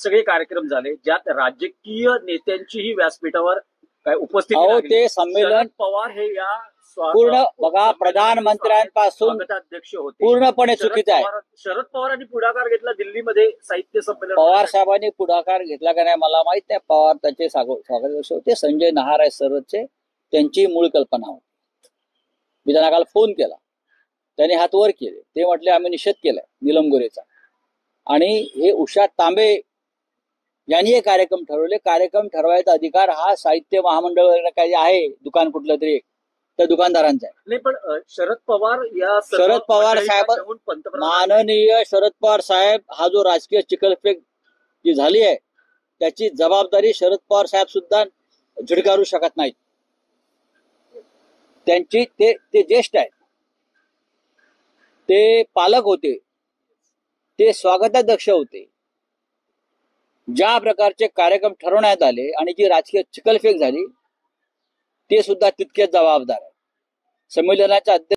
सगळे कार्यक्रम झाले ज्यात राजकीय नेत्यांचीही व्यासपीठावर काय उपस्थिती अहो लागली. ते संमेलन शरद पवार हे या पूर्ण बघा प्रधानमंत्र्यांपासून स्वागताध्यक्ष होते. पूर्णपणे चुकीचं आहे. शरद पवारांनी पुढाकार घेतला दिल्लीमध्ये साहित्य संमेलन. पवार साहेबांनी पुढाकार घेतला का नाही मला माहित नाही. पवार त्याचे स्वागताध्यक्ष होते. संजय नहार आहे सरचे, त्यांची मूळ कल्पना होती. मी त्यांना काल फोन केला, त्यांनी हात वर केले. ते म्हटले आम्ही निषेध केलाय नीलम गोरेचा. आणि हे उषा तांबे यांनी हे कार्यक्रम ठरवले. कार्यक्रम ठरवायचा अधिकार हा साहित्य महामंडळ काही आहे दुकान कुठलं तरी एक त्या दुकानदारांचा आहे. नाही पण शरद पवार या शरद पवार साहेब, माननीय शरद पवार साहेब, हा जो राजकीय चिखलफेक जी झाली आहे त्याची जबाबदारी शरद पवार साहेब सुद्धा झिडकारू शकत नाहीत. त्यांची ते ज्येष्ठ आहेत, ते पालक होते, ते स्वागताध्यक्ष होते. ज्या प्रकारचे कार्यक्रम ठरवण्यात आले आणि जी राजकीय चिखलफेक झाली ते सुद्धा तितकेच जबाबदार आहे. संमेलनाच्या